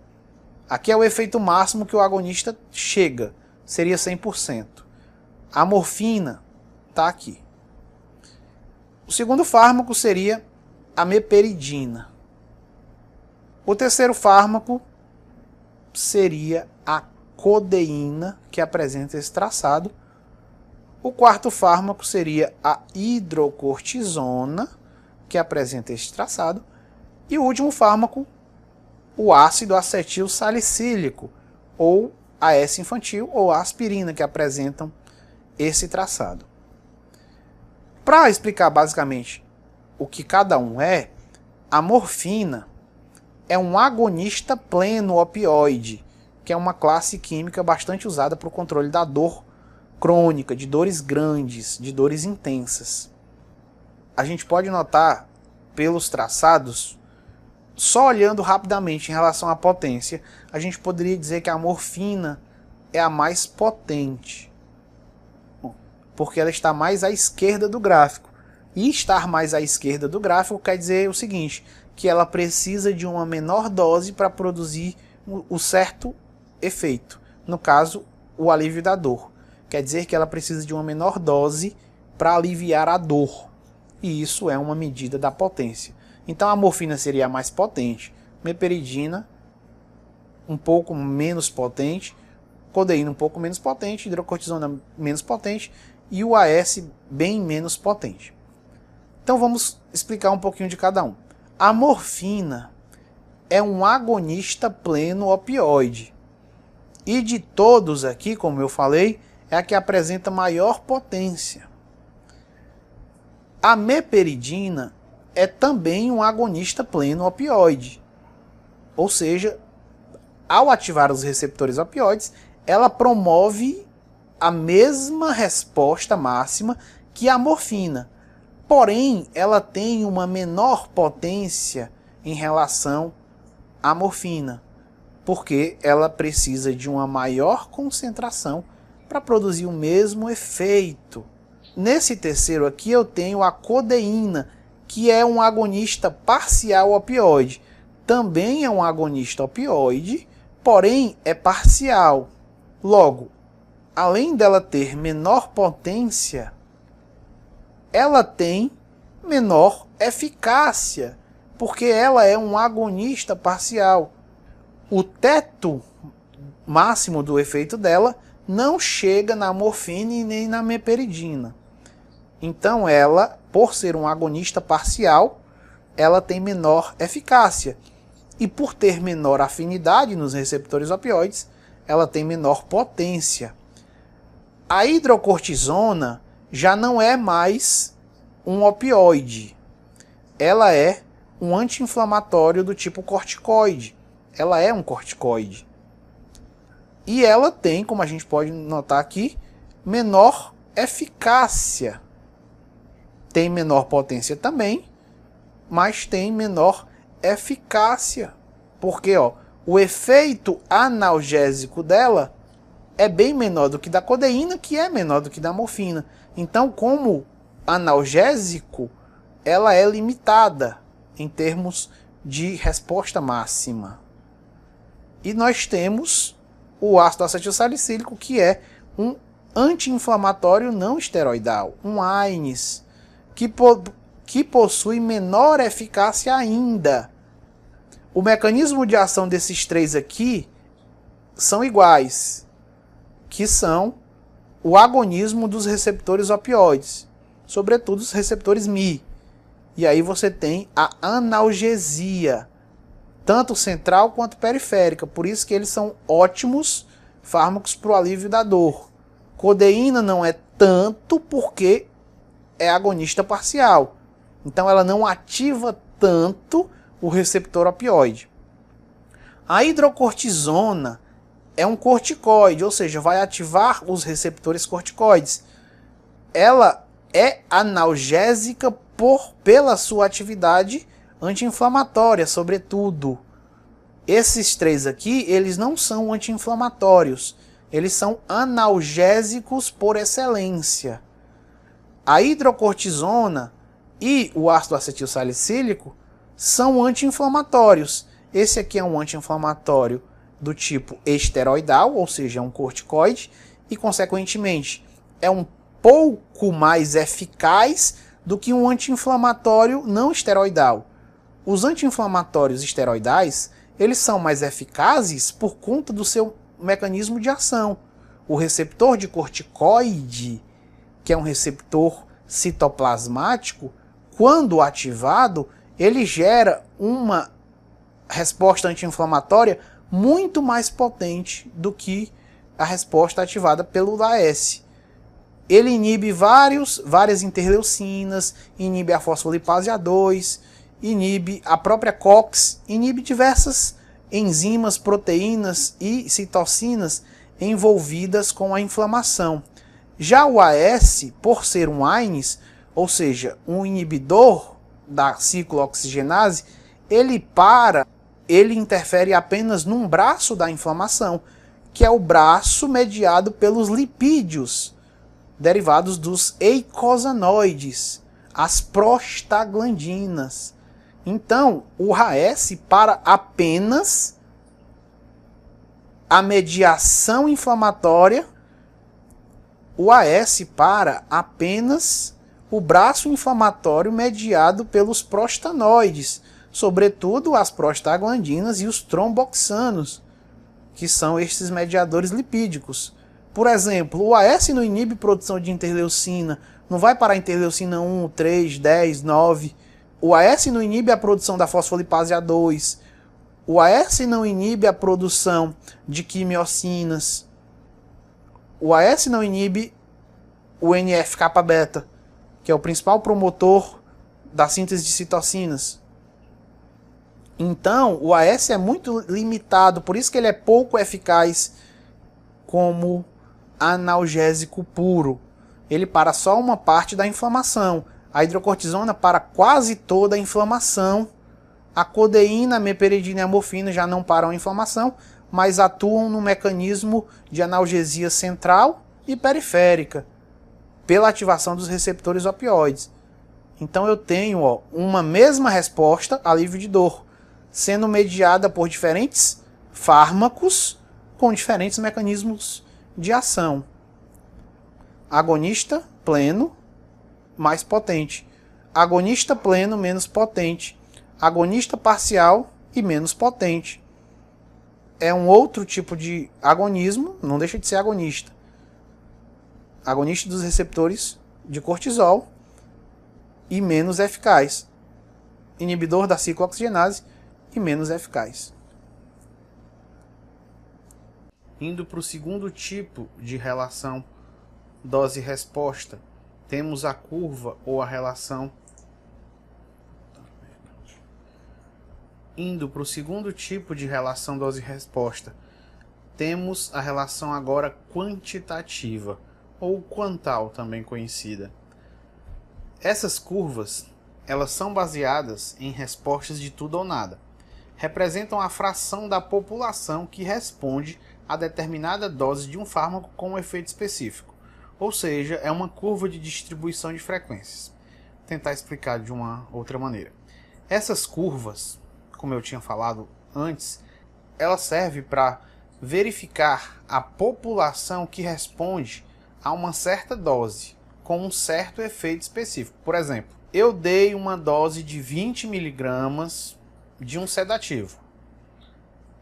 Speaker 1: Aqui é o efeito máximo que o agonista chega, seria 100%. A morfina está aqui. O segundo fármaco seria a meperidina. O terceiro fármaco seria a codeína, que apresenta esse traçado. O quarto fármaco seria a hidrocortisona, que apresenta esse traçado. E o último fármaco, o ácido acetil salicílico, ou AS infantil, ou a aspirina, que apresentam esse traçado. Para explicar basicamente o que cada um é, a morfina é um agonista pleno opioide, que é uma classe química bastante usada para o controle da dor crônica, de dores grandes, de dores intensas. A gente pode notar pelos traçados, só olhando rapidamente em relação à potência, a gente poderia dizer que a morfina é a mais potente, porque ela está mais à esquerda do gráfico. E estar mais à esquerda do gráfico quer dizer o seguinte, que ela precisa de uma menor dose para produzir o certo efeito. No caso, o alívio da dor. Quer dizer que ela precisa de uma menor dose para aliviar a dor. E isso é uma medida da potência. Então a morfina seria a mais potente, meperidina um pouco menos potente, codeína um pouco menos potente, hidrocortisona menos potente e o AS bem menos potente. Então vamos explicar um pouquinho de cada um. A morfina é um agonista pleno opioide. E de todos aqui, como eu falei, é a que apresenta maior potência. A meperidina é também um agonista pleno opioide. Ou seja, ao ativar os receptores opioides, ela promove a mesma resposta máxima que a morfina. Porém, ela tem uma menor potência em relação à morfina, porque ela precisa de uma maior concentração para produzir o mesmo efeito. Nesse terceiro aqui eu tenho a codeína, que é um agonista parcial opioide. Também é um agonista opioide, porém é parcial. Logo, além dela ter menor potência, ela tem menor eficácia, porque ela é um agonista parcial. O teto máximo do efeito dela não chega na morfina e nem na meperidina. Então ela, por ser um agonista parcial, ela tem menor eficácia. E por ter menor afinidade nos receptores opioides, ela tem menor potência. A hidrocortisona já não é mais um opioide. Ela é um anti-inflamatório do tipo corticoide. Ela é um corticoide. E ela tem, como a gente pode notar aqui, menor eficácia. Tem menor potência também, mas tem menor eficácia. Porque o efeito analgésico dela é bem menor do que da codeína, que é menor do que da morfina. Então, como analgésico, ela é limitada em termos de resposta máxima. E nós temos o ácido acetilsalicílico, que é um anti-inflamatório não esteroidal, um AINES, que possui menor eficácia ainda. O mecanismo de ação desses três aqui são iguais, que são o agonismo dos receptores opioides, sobretudo os receptores Mi. E aí você tem a analgesia, tanto central quanto periférica, por isso que eles são ótimos fármacos para o alívio da dor. Codeína não é tanto porque é agonista parcial, então ela não ativa tanto o receptor opioide. A hidrocortisona é um corticoide, ou seja, vai ativar os receptores corticoides. Ela é analgésica pela sua atividade anti-inflamatória, sobretudo. Esses três aqui, eles não são anti-inflamatórios, eles são analgésicos por excelência. A hidrocortisona e o ácido acetilsalicílico são anti-inflamatórios. Esse aqui é um anti-inflamatório do tipo esteroidal, ou seja, é um corticoide, e consequentemente é um pouco mais eficaz do que um anti-inflamatório não esteroidal. Os anti-inflamatórios esteroidais, eles são mais eficazes por conta do seu mecanismo de ação. O receptor de corticoide, que é um receptor citoplasmático, quando ativado, ele gera uma resposta anti-inflamatória muito mais potente do que a resposta ativada pelo AS. Ele inibe várias interleucinas, inibe a fosfolipase A2, inibe a própria COX, inibe diversas enzimas, proteínas e citocinas envolvidas com a inflamação. Já o AS, por ser um AINES, ou seja, um inibidor da ciclooxigenase, ele interfere apenas num braço da inflamação, que é o braço mediado pelos lipídios, derivados dos eicosanoides, as prostaglandinas. Então, o AS para apenas a mediação inflamatória, o AS para apenas o braço inflamatório mediado pelos prostanoides, sobretudo as prostaglandinas e os tromboxanos, que são estes mediadores lipídicos. Por exemplo, o AS não inibe produção de interleucina, não vai parar a interleucina 1, 3, 10, 9. O AS não inibe a produção da fosfolipase A2. O AS não inibe a produção de quimiocinas. O AS não inibe o NF-kappa-beta, que é o principal promotor da síntese de citocinas. Então, o AS é muito limitado, por isso que ele é pouco eficaz como analgésico puro. Ele para só uma parte da inflamação. A hidrocortisona para quase toda a inflamação. A codeína, a meperidina e a morfina já não param a inflamação, mas atuam no mecanismo de analgesia central e periférica, pela ativação dos receptores opioides. Então eu tenho uma mesma resposta, alívio de dor, sendo mediada por diferentes fármacos com diferentes mecanismos de ação. Agonista pleno, mais potente. Agonista pleno, menos potente. Agonista parcial e menos potente. É um outro tipo de agonismo, não deixa de ser agonista. Agonista dos receptores de cortisol e menos eficaz. Inibidor da ciclooxigenase e menos eficaz. Indo para o segundo tipo de relação dose-resposta, temos a curva ou a relação. Indo para o segundo tipo de relação dose-resposta, temos a relação agora quantitativa, ou quantal também conhecida. Essas curvas, elas são baseadas em respostas de tudo ou nada. Representam a fração da população que responde a determinada dose de um fármaco com um efeito específico. Ou seja, é uma curva de distribuição de frequências. Vou tentar explicar de uma outra maneira. Essas curvas, como eu tinha falado antes, ela serve para verificar a população que responde a uma certa dose com um certo efeito específico. Por exemplo, eu dei uma dose de 20 mg de um sedativo.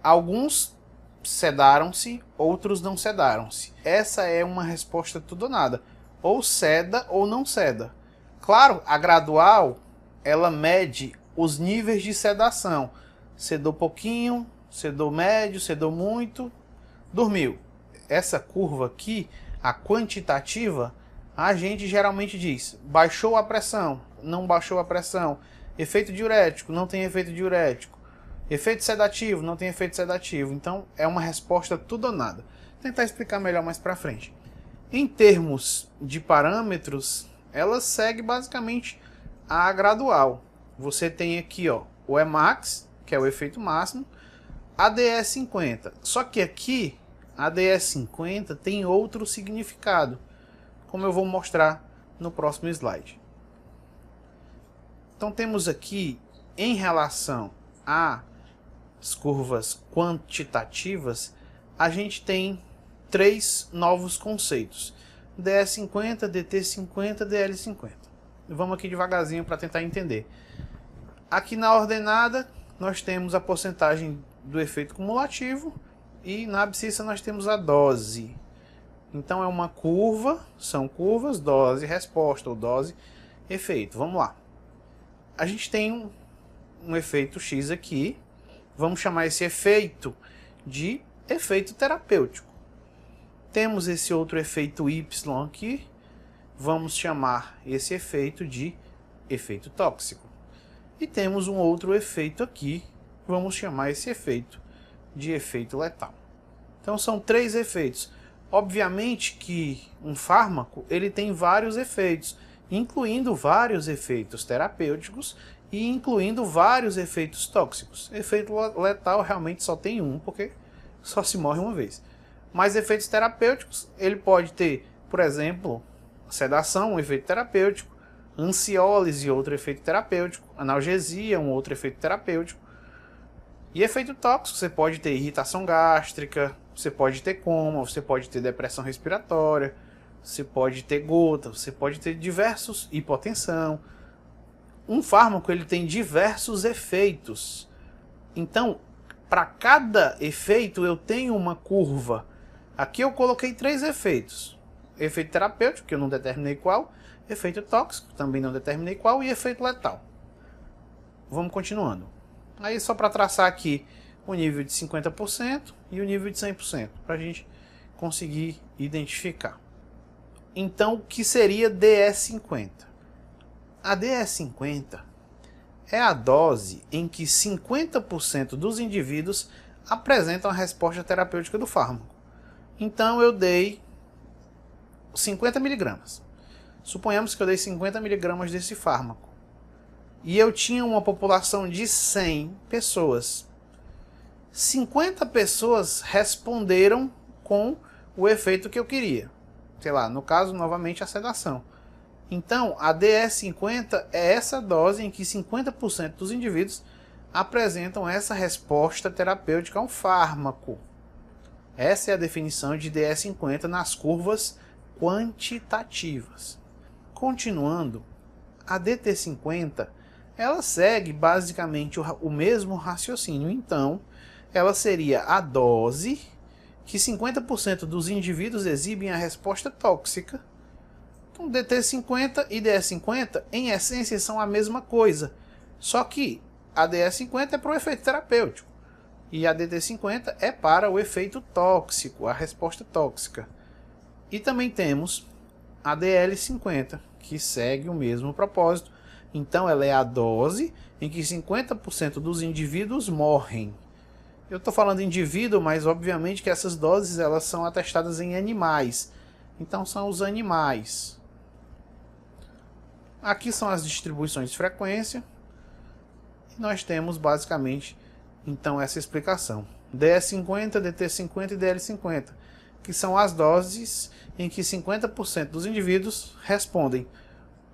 Speaker 1: Alguns sedaram-se, outros não sedaram-se. Essa é uma resposta tudo ou nada. Ou ceda ou não ceda. Claro, a gradual, ela mede os níveis de sedação. Sedou pouquinho, sedou médio, sedou muito, dormiu. Essa curva aqui, a quantitativa, a gente geralmente diz, baixou a pressão, não baixou a pressão, efeito diurético, não tem efeito diurético, efeito sedativo, não tem efeito sedativo. Então é uma resposta tudo ou nada. Vou tentar explicar melhor mais para frente. Em termos de parâmetros, ela segue basicamente a gradual. Você tem aqui o Emax, que é o efeito máximo, a DS50. Só que aqui a DS50 tem outro significado, como eu vou mostrar no próximo slide. Então temos aqui, em relação às curvas quantitativas, a gente tem três novos conceitos: DS50, DT50, DL50. Vamos aqui devagarzinho para tentar entender. Aqui na ordenada nós temos a porcentagem do efeito cumulativo e na abscissa nós temos a dose. Então é uma curva, são curvas, dose, resposta, ou dose, efeito. Vamos lá. A gente tem um efeito X aqui, vamos chamar esse efeito de efeito terapêutico. Temos esse outro efeito Y aqui, vamos chamar esse efeito de efeito tóxico. E temos um outro efeito aqui, vamos chamar esse efeito de efeito letal. Então são três efeitos. Obviamente que um fármaco ele tem vários efeitos, incluindo vários efeitos terapêuticos e incluindo vários efeitos tóxicos. Efeito letal realmente só tem um, porque só se morre uma vez. Mas efeitos terapêuticos, ele pode ter, por exemplo, sedação, um efeito terapêutico, ansiólise, outro efeito terapêutico, analgesia, um outro efeito terapêutico. E efeito tóxico, você pode ter irritação gástrica, você pode ter coma, você pode ter depressão respiratória, você pode ter gota, você pode ter diversos, hipotensão. Um fármaco ele tem diversos efeitos. Então, para cada efeito eu tenho uma curva. Aqui eu coloquei três efeitos. Efeito terapêutico, que eu não determinei qual. Efeito tóxico, também não determinei qual. E efeito letal. Vamos continuando. Aí só para traçar aqui o nível de 50% e o nível de 100%, para a gente conseguir identificar. Então, o que seria DE50? A DE50 é a dose em que 50% dos indivíduos apresentam a resposta terapêutica do fármaco. Então eu dei 50 miligramas. Suponhamos que eu dei 50 miligramas desse fármaco. E eu tinha uma população de 100 pessoas. 50 pessoas responderam com o efeito que eu queria. Sei lá, no caso, novamente, a sedação. Então, a DE50 é essa dose em que 50% dos indivíduos apresentam essa resposta terapêutica a um fármaco. Essa é a definição de DE50 nas curvas quantitativas. Continuando, a DT50 ela segue basicamente o mesmo raciocínio. Então, ela seria a dose que 50% dos indivíduos exibem a resposta tóxica. Então, DT50 e DE50, em essência, são a mesma coisa. Só que a DE50 é para o efeito terapêutico. E a DT50 é para o efeito tóxico, a resposta tóxica. E também temos a DL50, que segue o mesmo propósito. Então, ela é a dose em que 50% dos indivíduos morrem. Eu estou falando indivíduo, mas obviamente que essas doses elas são atestadas em animais. Então, são os animais. Aqui são as distribuições de frequência. E nós temos basicamente então essa explicação. DE50, DT50 e DL50, que são as doses em que 50% dos indivíduos respondem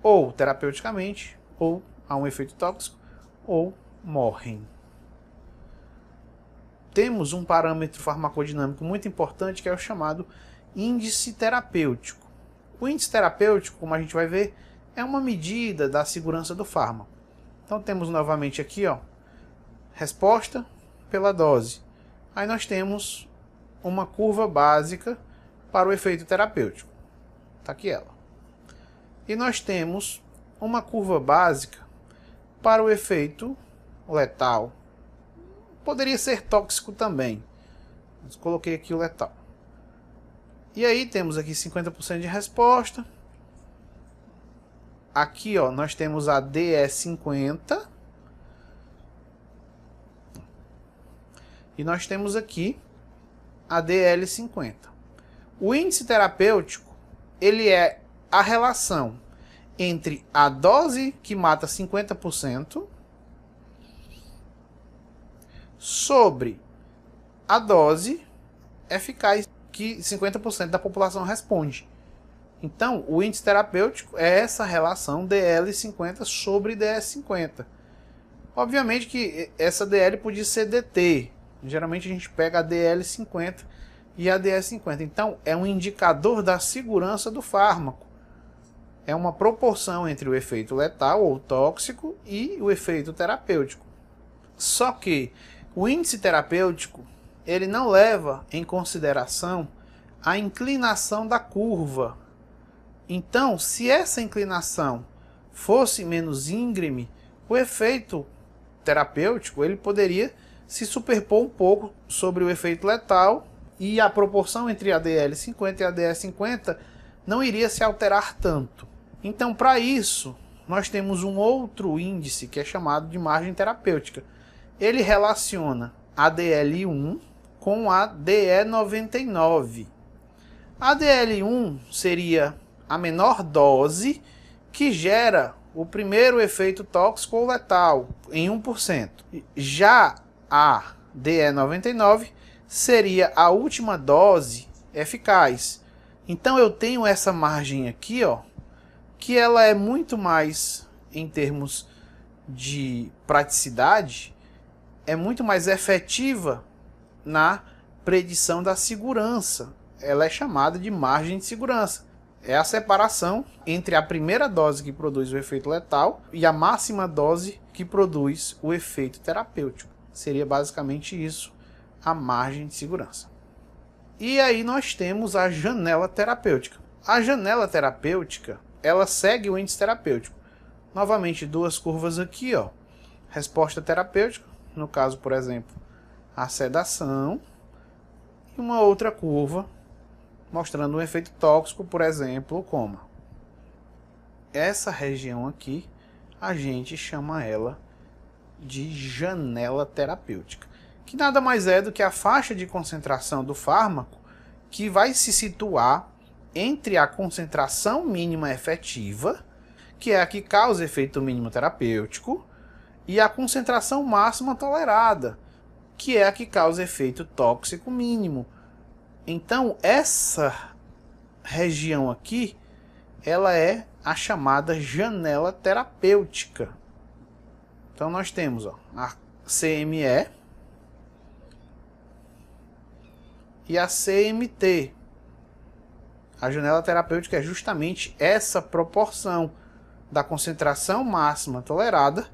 Speaker 1: ou terapeuticamente, ou a um efeito tóxico, ou morrem. Temos um parâmetro farmacodinâmico muito importante que é o chamado índice terapêutico. O índice terapêutico, como a gente vai ver, é uma medida da segurança do fármaco. Então temos novamente aqui, ó, resposta pela dose. Aí nós temos uma curva básica para o efeito terapêutico. Está aqui ela. E nós temos uma curva básica para o efeito letal. Poderia ser tóxico também. Mas coloquei aqui o letal. E aí temos aqui 50% de resposta. Aqui, ó, nós temos a DE50. E nós temos aqui a DL50. O índice terapêutico, ele é a relação entre a dose que mata 50% sobre a dose eficaz que 50% da população responde. Então, o índice terapêutico é essa relação DL50 sobre DS50. Obviamente que essa DL podia ser DT. Geralmente a gente pega a DL50 e a DS50. Então, é um indicador da segurança do fármaco. É uma proporção entre o efeito letal ou tóxico e o efeito terapêutico. Só que o índice terapêutico ele não leva em consideração a inclinação da curva. Então, se essa inclinação fosse menos íngreme, o efeito terapêutico ele poderia se superpor um pouco sobre o efeito letal e a proporção entre a DL50 e a DS50 não iria se alterar tanto. Então, para isso, nós temos um outro índice que é chamado de margem terapêutica. Ele relaciona a DL1 com a DE99. A DL1 seria a menor dose que gera o primeiro efeito tóxico ou letal em 1%. Já a DE99 seria a última dose eficaz. Então eu tenho essa margem aqui, ó, que ela é muito mais, em termos de praticidade, é muito mais efetiva na predição da segurança. Ela é chamada de margem de segurança. É a separação entre a primeira dose que produz o efeito letal e a máxima dose que produz o efeito terapêutico. Seria basicamente isso, a margem de segurança. E aí nós temos a janela terapêutica. A janela terapêutica, ela segue o índice terapêutico. Novamente, duas curvas aqui, ó. Resposta terapêutica, no caso, por exemplo, a sedação. E uma outra curva mostrando um efeito tóxico, por exemplo, o coma. Essa região aqui, a gente chama ela de janela terapêutica, que nada mais é do que a faixa de concentração do fármaco que vai se situar entre a concentração mínima efetiva, que é a que causa efeito mínimo terapêutico, e a concentração máxima tolerada, que é a que causa efeito tóxico mínimo. Então, essa região aqui, ela é a chamada janela terapêutica. Então, nós temos a CME e a CMT. A janela terapêutica é justamente essa proporção da concentração máxima tolerada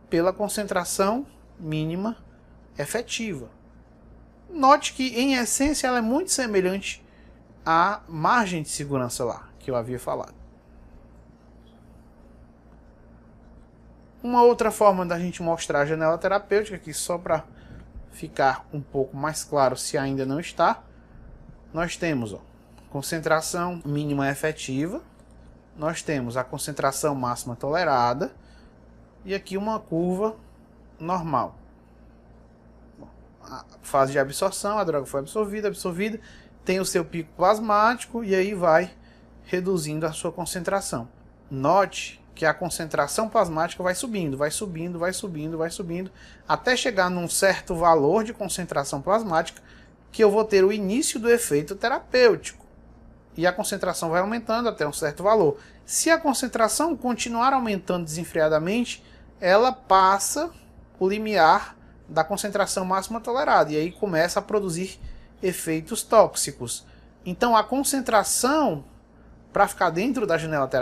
Speaker 1: pela concentração mínima efetiva. Note que, em essência, ela é muito semelhante à margem de segurança lá, que eu havia falado. Uma outra forma da gente mostrar a janela terapêutica, aqui só para ficar um pouco mais claro se ainda não está, nós temos concentração mínima efetiva, nós temos a concentração máxima tolerada e aqui uma curva normal. A fase de absorção, a droga foi absorvida, tem o seu pico plasmático e aí vai reduzindo a sua concentração. Note que a concentração plasmática vai subindo, até chegar num certo valor de concentração plasmática que eu vou ter o início do efeito terapêutico. E a concentração vai aumentando até um certo valor. Se a concentração continuar aumentando desenfreadamente, ela passa o limiar da concentração máxima tolerada e aí começa a produzir efeitos tóxicos. Então a concentração, para ficar dentro da janela terapêutica,